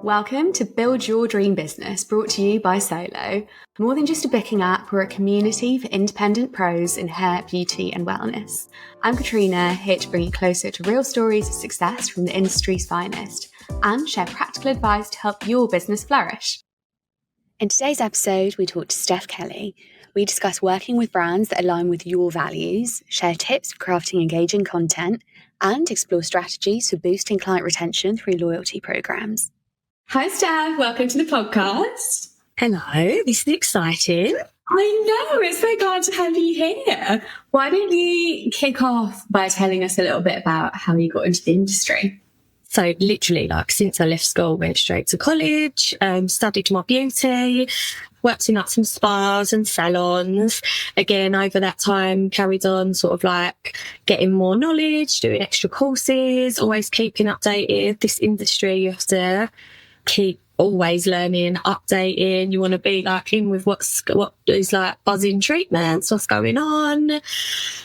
Welcome to Build Your Dream Business, brought to you by Solo. More than just a booking app, we're a community for independent pros in hair, beauty and wellness. I'm Katrina, here to bring you closer to real stories of success from the industry's finest and share practical advice to help your business flourish. In today's episode, we talk to Steph Kelly. We discuss working with brands that align with your values, share tips for crafting engaging content, and explore strategies for boosting client retention through loyalty programs. Hi, Steph. Welcome to the podcast. Hello. This is exciting. I know. It's so glad to have you here. Why don't you kick off by telling us a little bit about how you got into the industry? So literally, since I left school, went straight to college, studied my beauty, worked in some spas and salons. Again, over that time, carried on getting more knowledge, doing extra courses, always keeping updated. This industry, you have to keep always learning, updating. You want to be in with what is buzzing treatments, what's going on.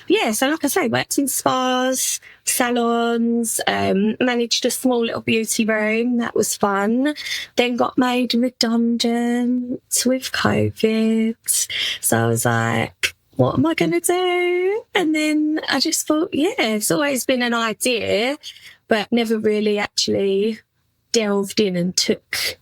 Yeah, so like I say, worked in spas, salons, managed a small little beauty room. That was fun. Then got made redundant with COVID. So I was like, what am I going to do? And then I just thought, it's always been an idea, but never really actually delved in and took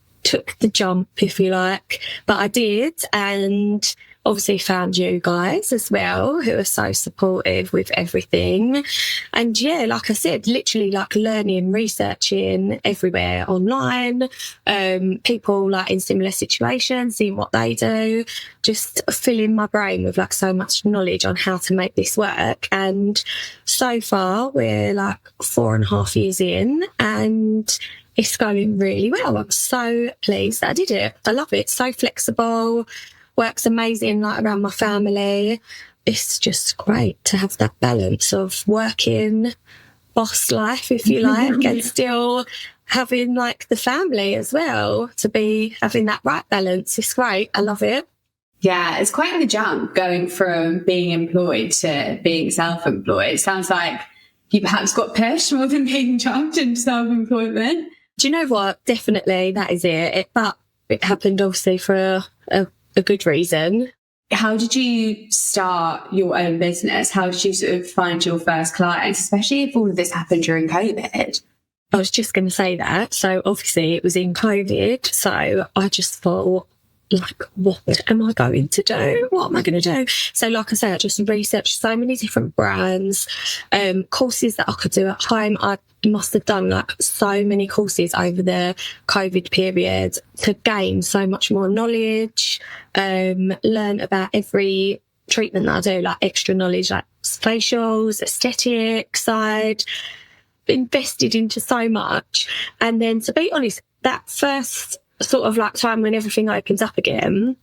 the jump, if you like. But I did, and obviously found you guys as well, who are so supportive with everything. And like I said, literally learning, researching everywhere online, people in similar situations, seeing what they do, just filling my brain with so much knowledge on how to make this work. And so far we're 4.5 years in, and it's going really well. I'm so pleased that I did it. I love it. So flexible, works amazing around my family. It's just great to have that balance of working, boss life, if you like, and still having the family as well, to be having that right balance. It's great. I love it. Yeah, it's quite the jump going from being employed to being self-employed. Sounds like you perhaps got pushed more than being jumped into self-employment. Do you know what? Definitely, that is it. But it happened obviously for a good reason. How did you start your own business? How did you sort of find your first clients, especially if all of this happened during COVID? I was just going to say that. So obviously it was in COVID. So I just thought, what am I going to do? What am I going to do? So like I say, I just researched so many different brands, courses that I could do at home. I must have done so many courses over the COVID period to gain so much more knowledge, learn about every treatment that I do, extra knowledge, facials, aesthetic side, invested into so much. And then, to be honest, that first sort of time when everything opens up again,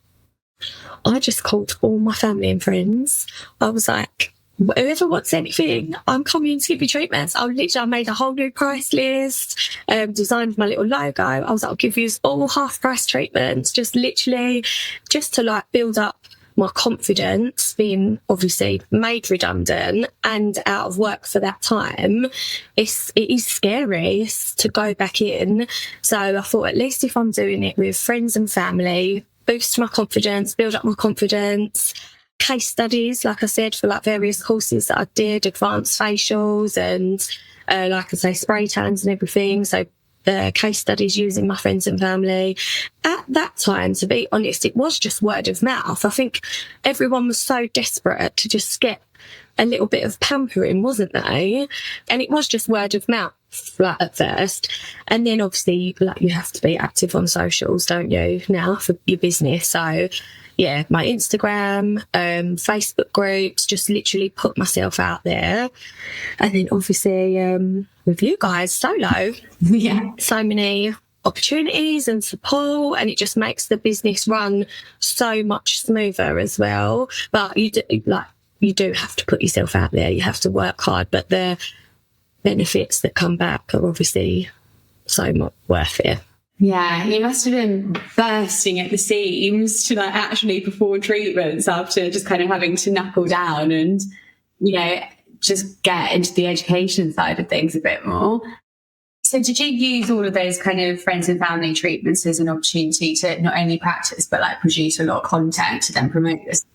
I just called all my family and friends. I was like, whoever wants anything, I'm coming to give you treatments. I made a whole new price list, designed my little logo. I was like, I'll give you all half price treatments, just to build up my confidence, being obviously made redundant and out of work for that time. It is scary to go back in. So I thought, at least if I'm doing it with friends and family, boost my confidence, build up my confidence. Case studies, like I said, for various courses that I did, advanced facials and like I say, spray tans and everything. So case studies using my friends and family. At that time, to be honest, it was just word of mouth. I think everyone was so desperate to just get a little bit of pampering, wasn't they? And it was just word of mouth at first. And then obviously you have to be active on socials, don't you, now for your business? So my Instagram, Facebook groups, just literally put myself out there. And then obviously with you guys, Solo, so many opportunities and support, and it just makes the business run so much smoother as well. But you do have to put yourself out there. You have to work hard, but the benefits that come back are obviously so much worth it. Yeah, you must have been bursting at the seams to actually perform treatments after just kind of having to knuckle down and, just get into the education side of things a bit more. So did you use all of those kind of friends and family treatments as an opportunity to not only practice, but like produce a lot of content to then promote this?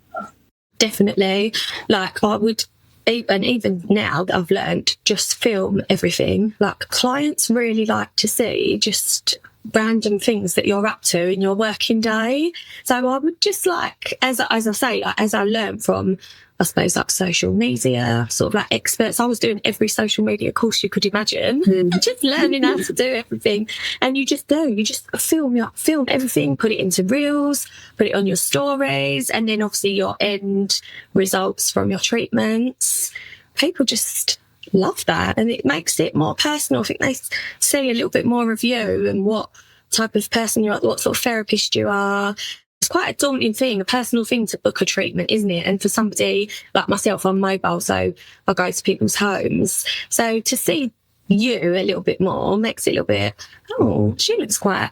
Definitely. Like I would, even now that I've learned, just film everything. Like clients really like to see just random things that you're up to in your working day. So I would just like, as I say, like as I learned from, I suppose, like social media, sort of like experts. I was doing every social media course you could imagine, just learning how to do everything. And you just film everything, put it into reels, put it on your stories, and then obviously your end results from your treatments. People just love that, and it makes it more personal. I think they see a little bit more of you and what type of person you are, what sort of therapist you are. It's quite a daunting thing, a personal thing to book a treatment, isn't it? And for somebody like myself, I'm mobile, so I go to people's homes. So to see you a little bit more makes it a little bit, oh, she looks quite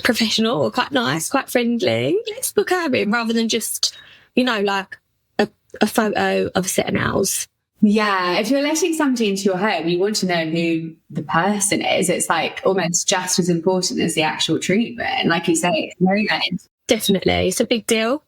professional or quite nice, quite friendly. Let's book her in, rather than just, like a photo of a set of nails. Yeah, if you're letting somebody into your home, you want to know who the person is. It's like almost just as important as the actual treatment. Like you say, it's very nice. Definitely. It's a big deal.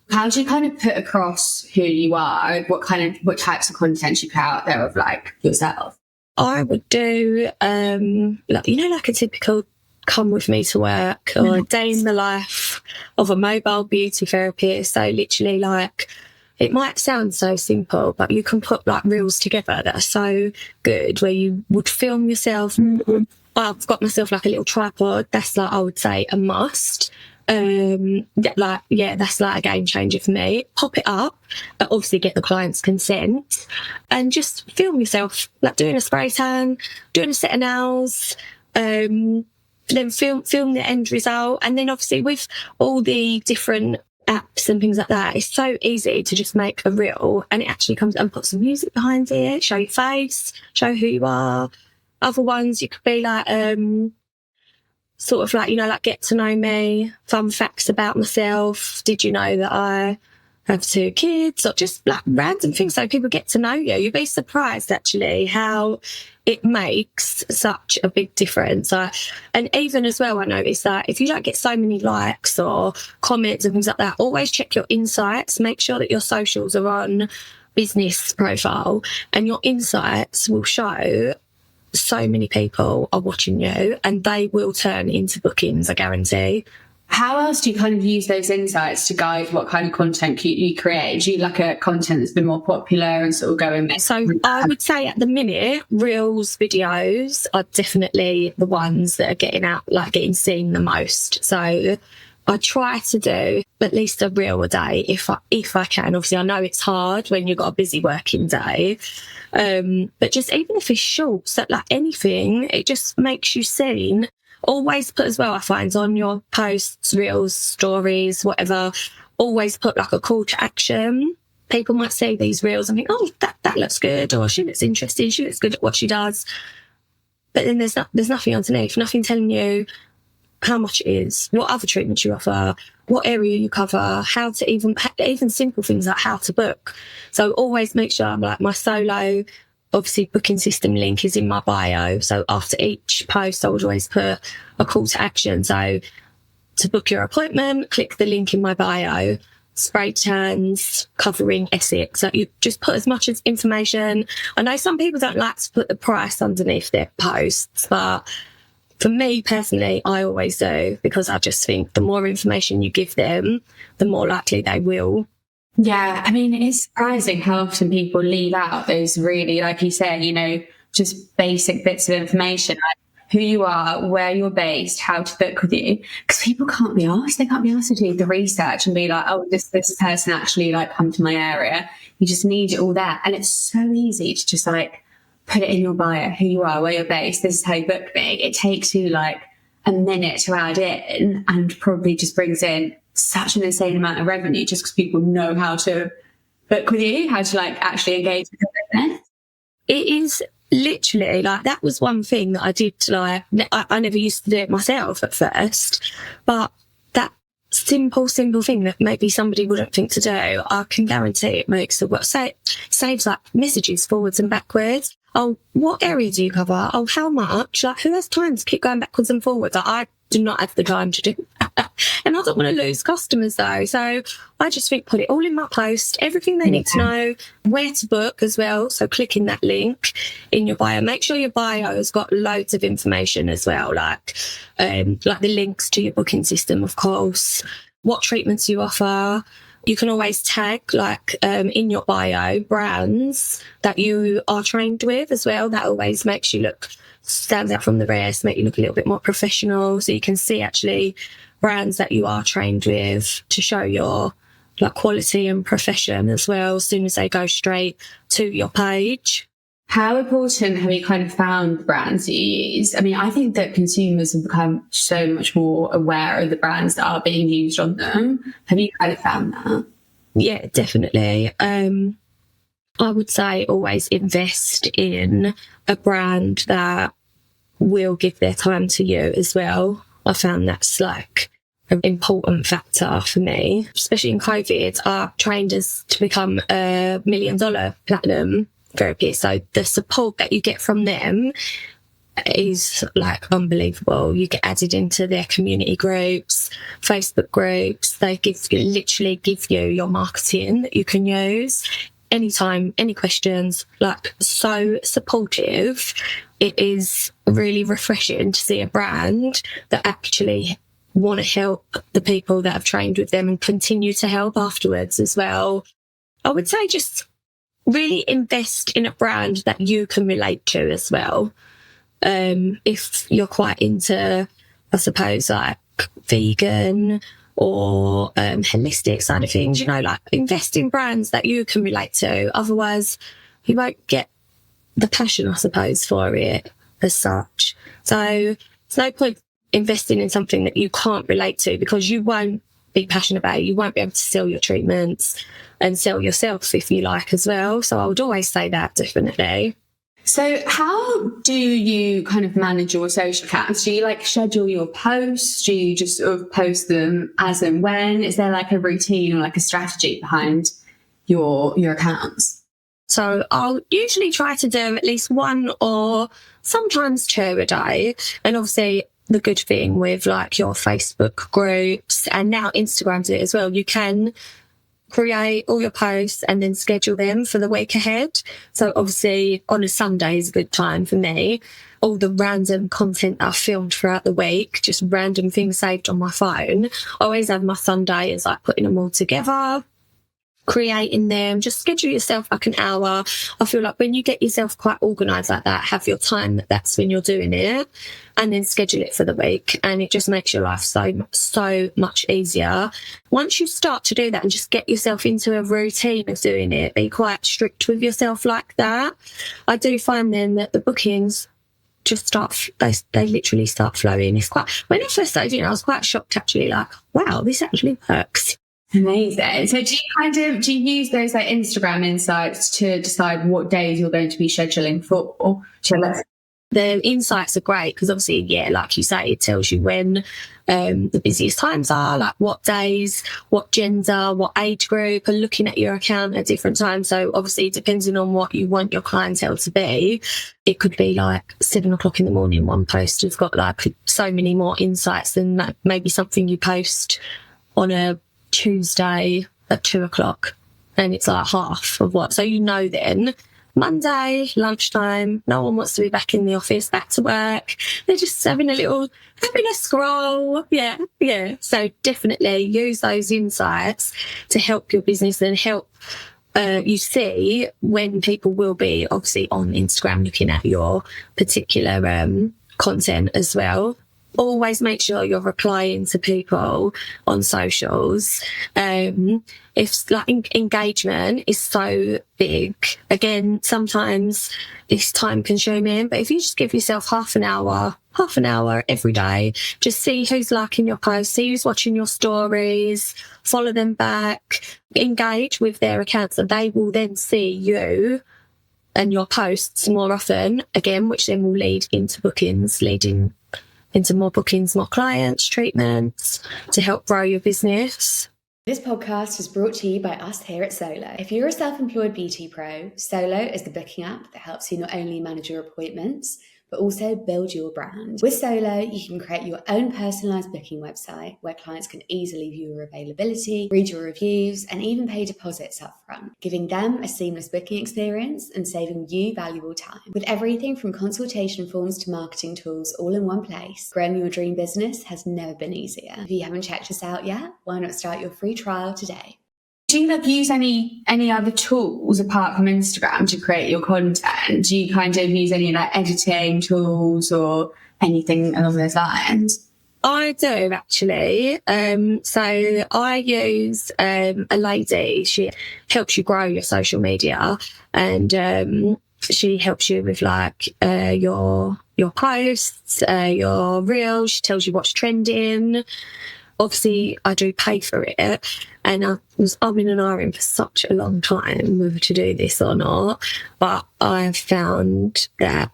How do you kind of put across who you are? What types of content you put out there of like yourself? I would do, like a typical come with me to work, or a day in the life of a mobile beauty therapist. So literally, like, it might sound so simple, but you can put like reels together that are so good, where you would film yourself. I've got myself like a little tripod. That's like, I would say, a must. That's like a game changer for me. Pop it up, obviously get the client's consent, and just film yourself like doing a spray tan, doing a set of nails, then film the end result. And then obviously with all the different apps and things like that, it's so easy to just make a reel, and it actually comes and put some music behind it, show your face, show who you are. Other ones, you could be like, sort of like, like get to know me, fun facts about myself. Did you know that I have 2 kids? Or just like random things so people get to know you. You'd be surprised actually how it makes such a big difference. And even as well, I noticed that if you don't get so many likes or comments and things like that, always check your insights. Make sure that your socials are on business profile, and your insights will show so many people are watching you, and they will turn into bookings, I guarantee. How else do you kind of use those insights to guide what kind of content you create? Do you like a content that's been more popular and sort of going there? So I would say at the minute, Reels videos are definitely the ones that are getting seen the most. So I try to do at least a reel a day if I can. Obviously, I know it's hard when you've got a busy working day. But just even if it's short, so like anything, it just makes you seen. Always put as well, I find, on your posts, reels, stories, whatever, always put like a call to action. People might see these reels and think, oh, that looks good, or she looks interesting, she looks good at what she does. But then there's nothing underneath, nothing telling you how much it is, what other treatments you offer, what area you cover, how to even simple things like how to book. So always make sure I'm like, my solo, obviously, booking system link is in my bio. So after each post, I would always put a call to action. So to book your appointment, click the link in my bio. Spray tans, covering Essex. So you just put as much as information. I know some people don't like to put the price underneath their posts, but for me personally, I always do, because I just think the more information you give them, the more likely they will. Yeah, I mean, it's surprising how often people leave out those really, like you said, just basic bits of information, like who you are, where you're based, how to book with you. Because people can't be asked. They can't be asked to do the research and be like, oh, this person actually like come to my area. You just need it all there. And it's so easy to just like put it in your bio, who you are, where you're based. This is how you book me. It takes you like a minute to add in, and probably just brings in such an insane amount of revenue just because people know how to book with you, how to like actually engage with your business. It is literally like, that was one thing that I did, like, I never used to do it myself at first, but that simple thing that maybe somebody wouldn't think to do, I can guarantee it makes saves like messages forwards and backwards. oh, what area do you cover? Oh, how much? Like, who has time to keep going backwards and forwards? Like, I do not have the time to do that. And I don't want to lose customers though. So I just think put it all in my post, everything they need to know, where to book as well. So clicking that link in your bio. Make sure your bio has got loads of information as well, like the links to your booking system, of course, what treatments you offer. You can always tag, in your bio, brands that you are trained with as well. That always makes you stands out from the rest, make you look a little bit more professional. So you can see actually brands that you are trained with to show your quality and profession as well, as soon as they go straight to your page. How important have you kind of found brands that you use? I mean, I think that consumers have become so much more aware of the brands that are being used on them. Have you kind of found that? Yeah, definitely. I would say always invest in a brand that will give their time to you as well. I found that's an important factor for me, especially in COVID. I trained us to become a $1 million platinum therapist. So the support that you get from them is unbelievable. You get added into their community groups, Facebook groups. They literally give you your marketing that you can use anytime, any questions, so supportive. It is really refreshing to see a brand that actually want to help the people that have trained with them and continue to help afterwards as well. I would say just really invest in a brand that you can relate to as well. If you're quite into, I suppose, vegan or holistic side of things, invest in brands that you can relate to. Otherwise, you won't get the passion, I suppose, for it as such. So it's no point investing in something that you can't relate to, because you won't be passionate about it. You won't be able to sell your treatments and sell yourself if you like as well. So I would always say that, definitely. So how do you kind of manage your social accounts? Do you schedule your posts? Do you just sort of post them as and when? Is there a routine or a strategy behind your accounts? So I'll usually try to do at least one or sometimes two a day. And obviously the good thing with your Facebook groups and now Instagram do it as well, you can create all your posts and then schedule them for the week ahead. So obviously on a Sunday is a good time for me. All the random content I've filmed throughout the week, just random things saved on my phone. I always have my Sunday as putting them all together, creating them. Just schedule yourself an hour. I feel when you get yourself quite organised like that, have your time, that's when you're doing it, and then schedule it for the week. And it just makes your life so much easier. Once you start to do that and just get yourself into a routine of doing it, be quite strict with yourself like that, I do find then that the bookings just they literally start flowing. It's when I first started doing it, I was quite shocked actually, wow, this actually works. Amazing. So do you use those Instagram insights to decide what days you're going to be scheduling for? The insights are great because obviously, yeah, like you say, it tells you when the busiest times are, what days, what gender, what age group are looking at your account at different times. So obviously, depending on what you want your clientele to be, it could be 7 o'clock in the morning. One post has got so many more insights than maybe something you post on a Tuesday at 2 o'clock, and it's half of what. So then Monday lunchtime, no one wants to be back in the office, back to work. They're just having a scroll. Yeah. So definitely use those insights to help your business and help you see when people will be obviously on Instagram looking at your particular content as well. Always make sure you're replying to people on socials. If engagement is so big, again, sometimes it's time consuming, but if you just give yourself half an hour every day, just see who's liking your posts, see who's watching your stories, follow them back, engage with their accounts, and they will then see you and your posts more often, again, which then will lead into bookings, leading into more bookings, more clients, treatments to help grow your business. This podcast is brought to you by us here at Solo. If you're a self-employed beauty pro, Solo is the booking app that helps you not only manage your appointments, but also build your brand. With Solo, you can create your own personalised booking website where clients can easily view your availability, read your reviews, and even pay deposits upfront, giving them a seamless booking experience and saving you valuable time. With everything from consultation forms to marketing tools all in one place, growing your dream business has never been easier. If you haven't checked us out yet, why not start your free trial today? Do you use any other tools apart from Instagram to create your content? Do you kind of use any editing tools or anything along those lines? I do actually. So I use a lady. She helps you grow your social media, and she helps you with your posts, your reels. She tells you what's trending. Obviously, I do pay for it, and I was umming and ahhing for such a long time whether to do this or not. But I've found that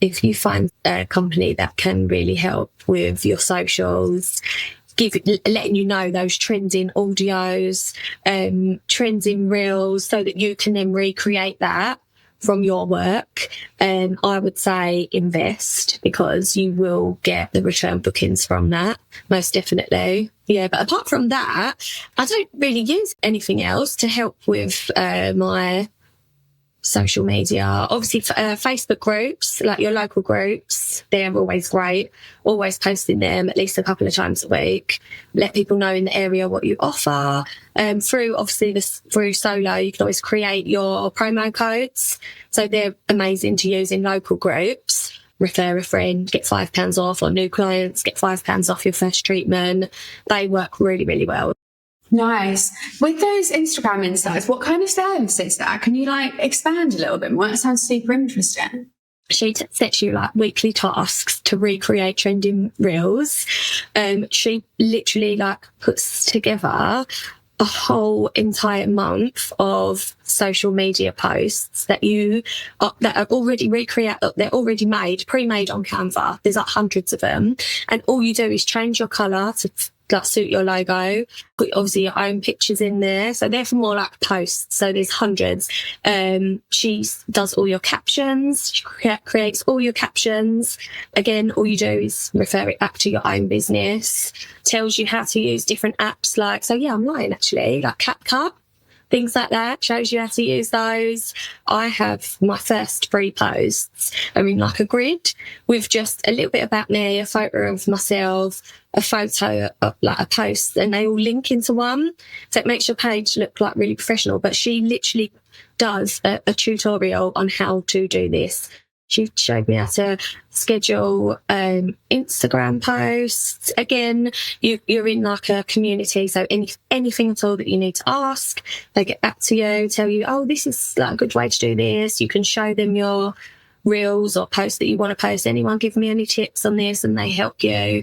if you find a company that can really help with your socials, letting you know those trending audios, trending reels, so that you can then recreate that from your work, I would say invest, because you will get the return bookings from that, most definitely. Yeah, but apart from that, I don't really use anything else to help with my social media. Obviously, Facebook groups, like your local groups, they're always great. Always posting them at least a couple of times a week. Let people know in the area what you offer. Through Solo, you can always create your promo codes. So they're amazing to use in local groups. Refer a friend, get £5 off, or new clients, get £5 off your first treatment. They work really, really well. Nice. With those Instagram insights, what kind of service is that? Can you expand a little bit more? That sounds super interesting. She sets you weekly tasks to recreate trending reels. She literally puts together a whole entire month of social media posts that are already they're already made, pre-made on Canva. There's hundreds of them, and all you do is change your colour to suit your logo. Put obviously your own pictures in there, so they're for more posts. So there's hundreds. She does all your captions. She creates all your captions. Again, all you do is refer it back to your own business. Tells you how to use different apps, I'm lying actually, CapCut, things like that. Shows you how to use those. I have my first 3 posts are in a grid with just a little bit about me, a photo of myself, a photo of a post, and they all link into one. So it makes your page look really professional. But she literally does a tutorial on how to do this. She showed me how to schedule Instagram posts. Again, you're in a community, so anything at all that you need to ask, they get back to you, tell you, oh, this is a good way to do this. You can show them your reels or posts that you want to post. Anyone give me any tips on this, and they help you.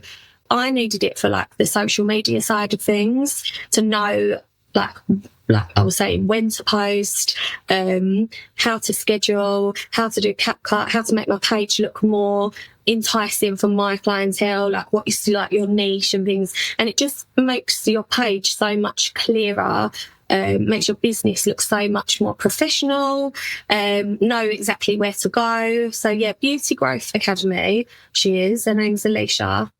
I needed it for the social media side of things, to know I was saying, when to post, how to schedule, how to do CapCut, how to make my page look more enticing for my clientele, what is your niche and things. And it just makes your page so much clearer, makes your business look so much more professional, know exactly where to go. So yeah, Beauty Growth Academy, she is. Her name's Alicia.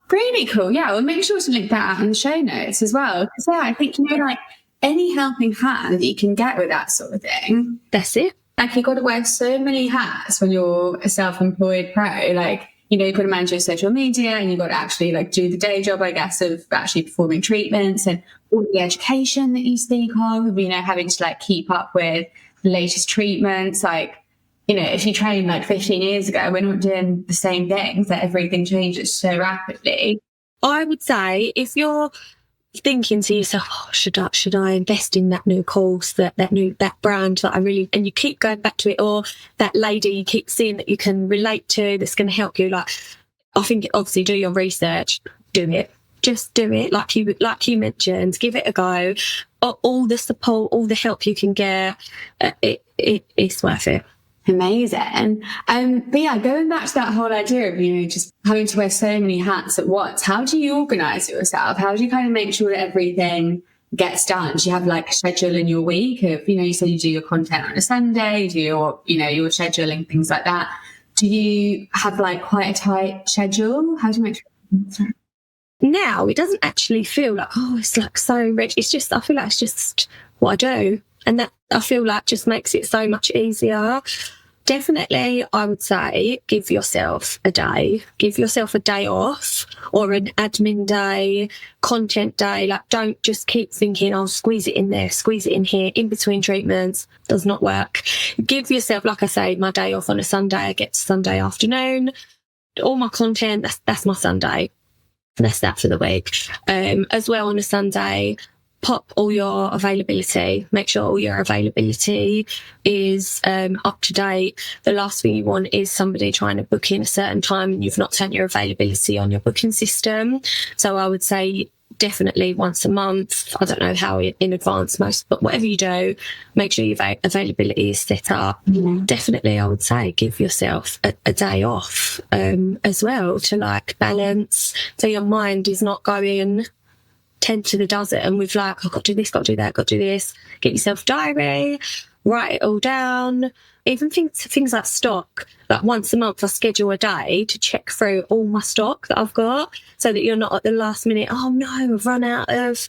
Really cool. Yeah, we'll make sure to link that out in the show notes as well. Because I think, any helping hand that you can get with that sort of thing. That's it. You've got to wear so many hats when you're a self-employed pro. You've got to manage your social media, and you've got to actually do the day job, I guess, of actually performing treatments, and all the education that you speak of, having to keep up with the latest treatments. If you trained 15 years ago, we're not doing the same things. Everything changes so rapidly. I would say, if you're thinking to yourself, oh, should I invest in that new course, that brand that I really, and you keep going back to it, or that lady you keep seeing that you can relate to, that's going to help you. I think obviously do your research, do it. Just do it, like you mentioned. Give it a go. All the support, all the help you can get, it's worth it. Amazing. But yeah, going back to that whole idea of, just having to wear so many hats at once, how do you organise yourself? How do you kind of make sure that everything gets done? Do you have like a schedule in your week of, you said you do your content on a Sunday, do your, your scheduling, things like that. Do you have like quite a tight schedule? How do you make sure? Now it doesn't actually feel like, oh, it's like so rich. It's just, I feel like it's just what I do. And that I feel like just makes it so much easier. Definitely, I would say give yourself a day. Give yourself a day off or an admin day, content day. Like, don't just keep thinking, I'll squeeze it in there, squeeze it in here, in between treatments. Does not work. Give yourself, like I say, my day off on a Sunday. I get to Sunday afternoon. All my content, that's my Sunday. That's that for the week. As well on a Sunday, pop all your availability. Make sure all your availability is up to date. The last thing you want is somebody trying to book in a certain time and you've not turned your availability on your booking system. So I would say definitely once a month. I don't know how in advance most, but whatever you do, make sure your availability is set up. Definitely, I would say give yourself a day off as well to like balance, so your mind is not going 10 to the dozen and with like, I've got to do this, got to do that, got to do this. Get yourself a diary, write it all down. Even things like stock, like once a month I schedule a day to check through all my stock that I've got so that you're not at the last minute, oh no, I've run out of,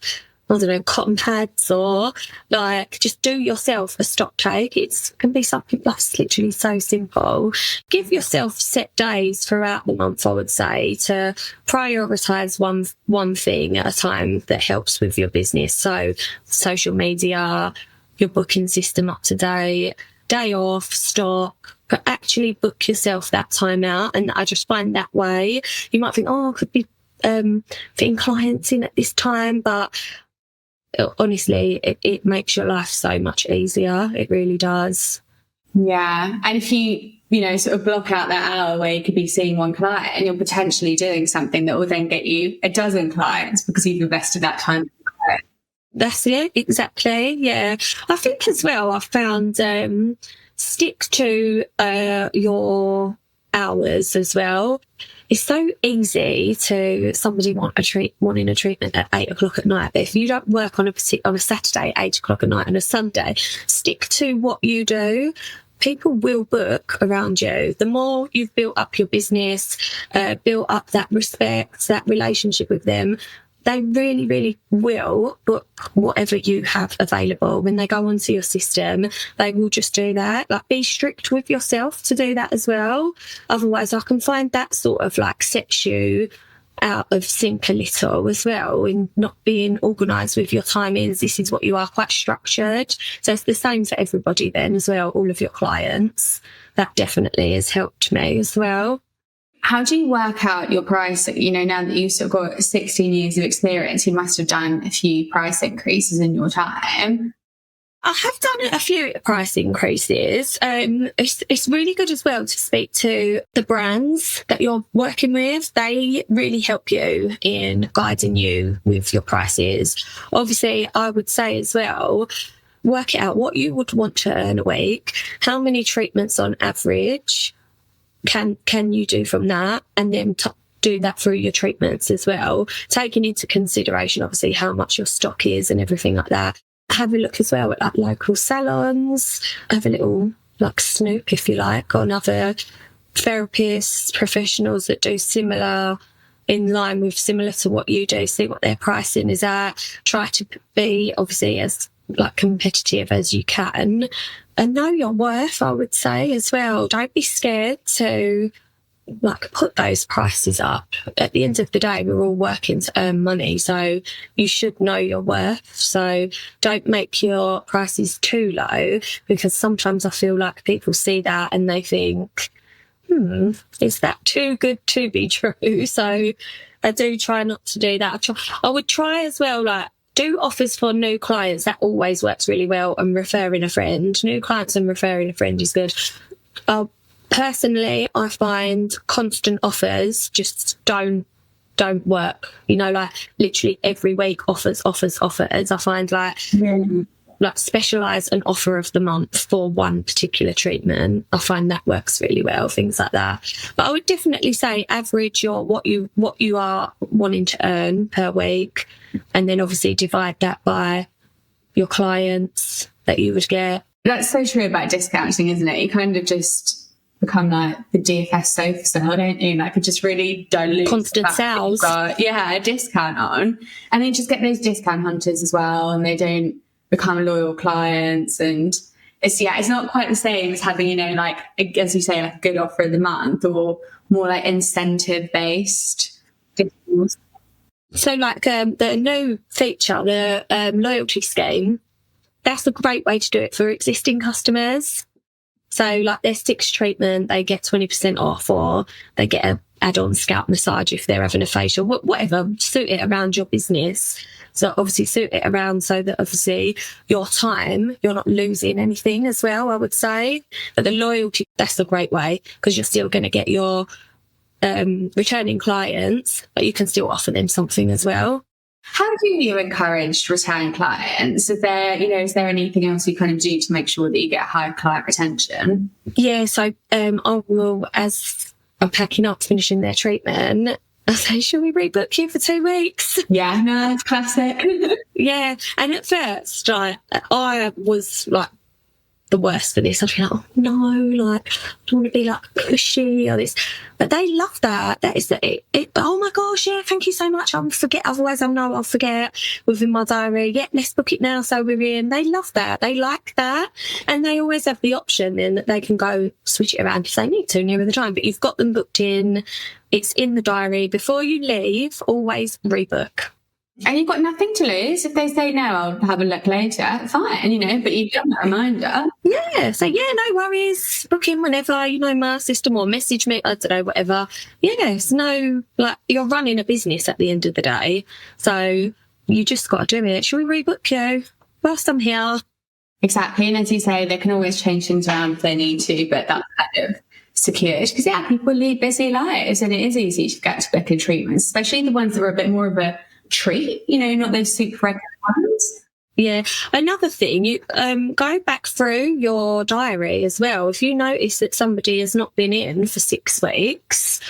I don't know, cotton pads, or like just do yourself a stock take. It can be something that's literally so simple. Give yourself set days throughout the month, I would say, to prioritise one thing at a time that helps with your business. So social media, your booking system up to date, day off, stock, but actually book yourself that time out. And I just find that way, you might think, oh, I could be fitting clients in at this time, but honestly, it makes your life so much easier. It really does. Yeah. And if you, sort of block out that hour where you could be seeing one client and you're potentially doing something that will then get you a dozen clients because you've invested that time. That's it, exactly. Yeah. I think as well, I've found stick to your hours as well. It's so easy to somebody wanting a treatment at 8 o'clock at night. But if you don't work on a Saturday, 8 o'clock at night, on a Sunday, stick to what you do. People will book around you. The more you've built up your business, built up that respect, that relationship with them, they really, really will book whatever you have available. When they go onto your system, they will just do that. Like, be strict with yourself to do that as well. Otherwise, I can find that sort of like sets you out of sync a little as well, in not being organised with your timings. This is what you are, quite structured. So it's the same for everybody then as well, all of your clients. That definitely has helped me as well. How do you work out your price? Now that you've sort of got 16 years of experience, you must have done a few price increases in your time. I have done a few price increases. It's really good as well to speak to the brands that you're working with. They really help you in guiding you with your prices. Obviously, I would say as well, work it out what you would want to earn a week, how many treatments on average can you do from that, and then do that through your treatments as well, taking into consideration obviously how much your stock is and everything like that. Have a look as well at like local salons, have a little like snoop if you like on other therapists, professionals that do similar, in line with similar to what you do, see what their pricing is at. Try to be obviously as like competitive as you can, and know your worth, I would say as well. Don't be scared to like put those prices up. At the end of the day, we're all working to earn money, so you should know your worth. So don't make your prices too low, because sometimes I feel like people see that and they think, is that too good to be true? So I do try not to do that. I would try as well, like, do offers for new clients. That always works really well. And referring a friend. New clients and referring a friend is good. Personally, I find constant offers just don't work. Like literally every week offers. I find like like specialise an offer of the month for one particular treatment. I find that works really well, things like that. But I would definitely say average what you are wanting to earn per week, and then obviously divide that by your clients that you would get. That's so true about discounting, isn't it? You kind of just become like the DFS sofa sale, don't you? Like, it just really dilutes constant sales. A discount on, and they just get those discount hunters as well, and they don't become loyal clients. And it's not quite the same as having, like, as you say, like a good offer of the month, or more like incentive based discounts. So like the new feature, the loyalty scheme, that's a great way to do it for existing customers. So like their Stix treatment, they get 20% off, or they get an add-on scalp massage if they're having a facial, whatever, suit it around your business. So obviously suit it around so that obviously your time, you're not losing anything as well, I would say. But the loyalty, that's a great way, because you're still going to get your returning clients, but you can still offer them something as well. How do you encourage return clients? Is there anything else you kind of do to make sure that you get high client retention? Yeah, so I will, as I'm packing up, finishing their treatment, I say, shall we rebook you for 2 weeks? Yeah, no, it's classic. Yeah, and at first, I was like the worst for this. I'd be like, oh no, like, I don't want to be like pushy or this. But they love that. That is it. Oh my gosh, yeah, thank you so much. I'll forget, otherwise I'll forget within my diary. Yeah, let's book it now so we're in. They love that. They like that. And they always have the option then that they can go switch it around if they need to nearer the time. But you've got them booked in. It's in the diary. Before you leave, always rebook. And you've got nothing to lose. If they say no, I'll have a look later, fine, but you've done that reminder. Yeah, so yeah, no worries. Book in whenever, my system, or message me, I don't know, whatever. Yes, no, like, you're running a business at the end of the day. So you just got to do it. Shall we rebook you whilst I'm here? Exactly. And as you say, they can always change things around if they need to, but that's kind of secured. Because, people lead busy lives, and it is easy to get to book in treatments, especially the ones that are a bit more of a treat, not those super regular ones. Yeah. Another thing, you go back through your diary as well. If you notice that somebody has not been in for 6 weeks,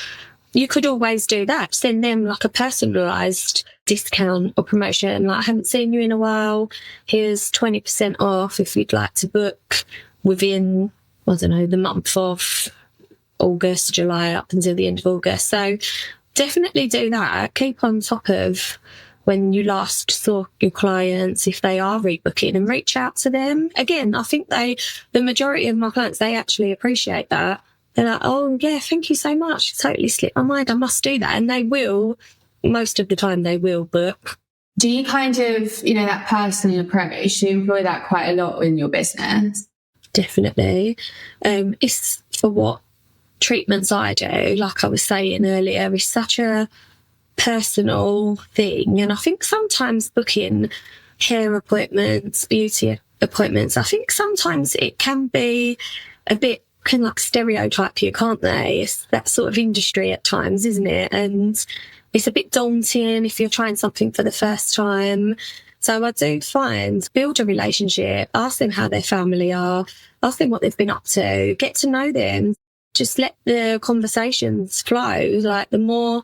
you could always do that. Send them like a personalised discount or promotion. Like, I haven't seen you in a while. Here's 20% off if you'd like to book within, I don't know, the month of August, July, up until the end of August. So definitely do that. Keep on top of when you last saw your clients, if they are rebooking, and reach out to them. Again, I think the majority of my clients, they actually appreciate that. They're like, oh yeah, thank you so much. It totally slipped my mind. I must do that. And they will, most of the time they will book. Do you kind of, that personal approach, do you employ that quite a lot in your business? Definitely. It's for what treatments I do, like I was saying earlier, is such a personal thing. And I think sometimes booking hair appointments, beauty appointments, I think sometimes it can be a bit, can like stereotype you, can't they? It's that sort of industry at times, isn't it? And it's a bit daunting if you're trying something for the first time. So I do find, build a relationship, ask them how their family are, ask them what they've been up to, get to know them. Just let the conversations flow. Like, the more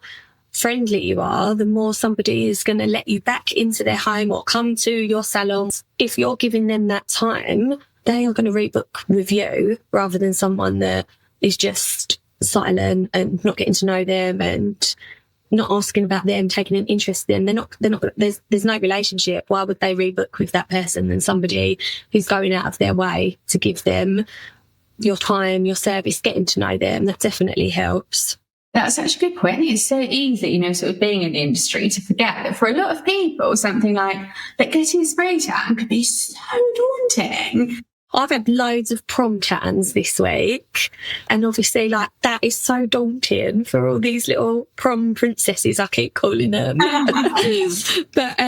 friendly you are, the more somebody is going to let you back into their home or come to your salons. If you're giving them that time, they are going to rebook with you rather than someone that is just silent and not getting to know them and not asking about them, taking an interest in them. There's no relationship. Why would they rebook with that person than somebody who's going out of their way to give them your time, your service, getting to know them? That definitely helps. That's such a good point. It's so easy, sort of being in the industry, to forget that for a lot of people, something like getting a spray tan could be so daunting. I've had loads of prom tans this week, and obviously, like, that is so daunting for all these little prom princesses, I keep calling them. But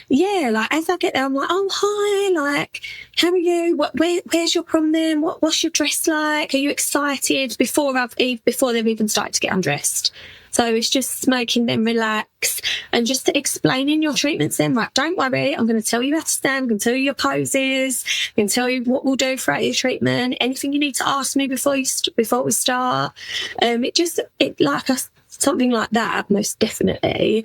yeah, like, as I get there, I'm like, oh hi, like, how are you? Where's your prom then? What's your dress like? Are you excited? Before they've even started to get undressed. So it's just making them relax and just explaining your treatments then. Right, don't worry, I'm going to tell you how to stand, I'm going to tell you your poses, I'm going to tell you what we'll do throughout your treatment, anything you need to ask me before we start. Something like that, most definitely.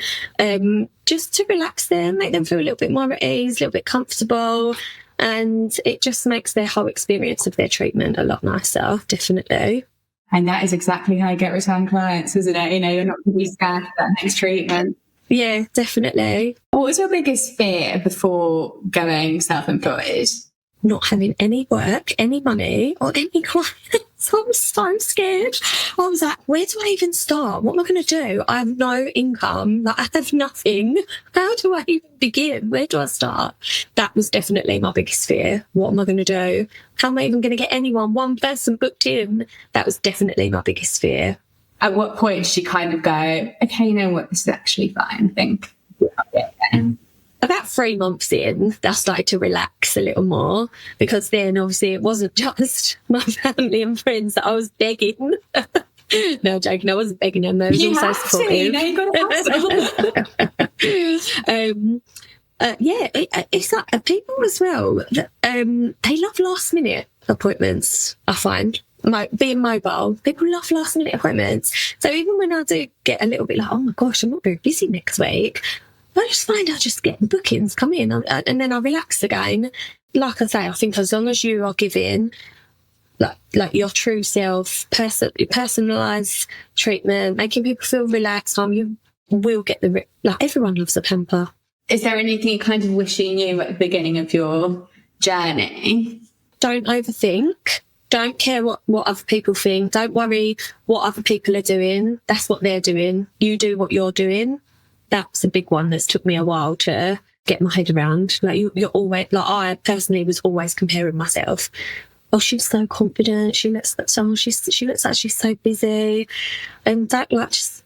Just to relax them, make them feel a little bit more at ease, a little bit comfortable. And it just makes their whole experience of their treatment a lot nicer, definitely. And that is exactly how you get return clients, isn't it? You know, you're not going to be scared for that next treatment. Yeah, definitely. What was your biggest fear before going self-employed? Not having any work, any money, or any clients. I was so scared. I was like, where do I even start? What am I going to do? I have no income. Like, I have nothing. How do I even begin? Where do I start? That was definitely my biggest fear. What am I going to do? How am I even going to get one person booked in? That was definitely my biggest fear. At what point did she kind of go, okay, you know what, this is actually fine, think? About 3 months in, I started to relax a little more, because then obviously it wasn't just my family and friends that I was begging. No, I'm joking, I wasn't begging them. They was you also have supportive. to, you know, you've got to hustle. It's like people as well, that, they love last minute appointments, I find. Being mobile, people love last minute appointments. So even when I do get a little bit like, oh my gosh, I'm not very busy next week, I just find I just get bookings come in and then I relax again. Like I say, I think as long as you are giving like your true self, personalised treatment, making people feel relaxed, you will get everyone loves a pamper. Is there anything you kind of wish you knew at the beginning of your journey? Don't overthink. Don't care what other people think. Don't worry what other people are doing. That's what they're doing. You do what you're doing. That's a big one that's took me a while to get my head around. Like you're always, like I personally was always comparing myself. Oh, she's so confident. She looks like she's so busy. And don't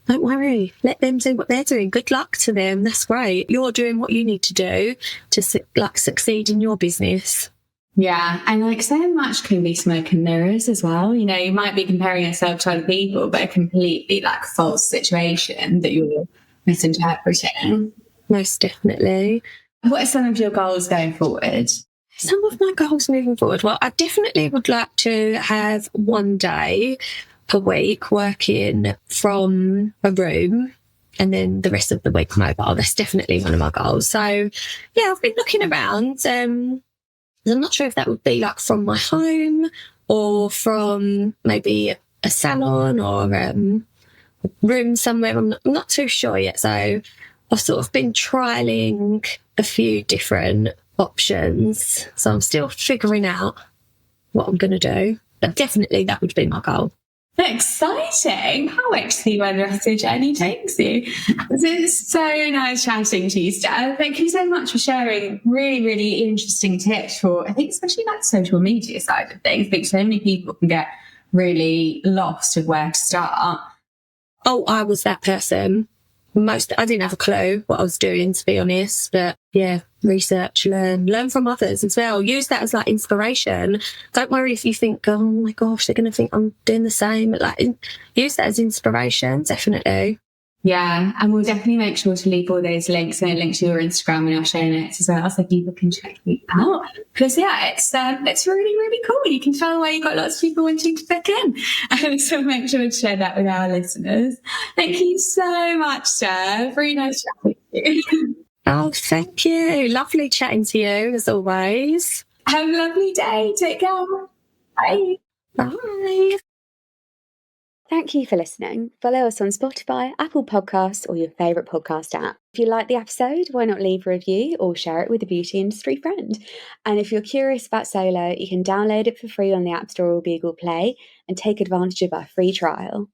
worry. Let them do what they're doing. Good luck to them. That's great. You're doing what you need to do to succeed in your business. Yeah, and so much can be smoke and mirrors as well. You know, you might be comparing yourself to other people, but a completely false situation that you're misinterpreting. Most definitely. What are some of your goals going forward? Some of my goals moving forward? Well, I definitely would like to have 1 day per week working from a room and then the rest of the week mobile. That's definitely one of my goals. So, yeah, I've been looking around. I'm not sure if that would be from my home or from maybe a salon or room somewhere. I'm not too sure yet. So I've sort of been trialing a few different options. So I'm still figuring out what I'm going to do. But definitely that would be my goal. Exciting. Can't wait to see where the rest of the journey takes you. It's so nice chatting to you, Steph. Thank you so much for sharing really, really interesting tips for, I think, especially the social media side of things. I think so many people can get really lost of where to start. Oh, I was that person. I didn't have a clue what I was doing, to be honest. But yeah, research, learn from others as well. Use that as inspiration. Don't worry if you think, oh my gosh, they're going to think I'm doing the same. Use that as inspiration, definitely. Yeah, and we'll definitely make sure to leave all those links and links to your Instagram in our show notes as well, so people can check you out. Because it's really, really cool. You can tell why you've got lots of people wanting to book in. So make sure to share that with our listeners. Thank you so much, Steph. Really nice chatting to you. Oh, thank you. Lovely chatting to you as always. Have a lovely day. Take care. Bye. Bye. Thank you for listening. Follow us on Spotify, Apple Podcasts, or your favourite podcast app. If you like the episode, why not leave a review or share it with a beauty industry friend? And if you're curious about Solo, you can download it for free on the App Store or Google Play and take advantage of our free trial.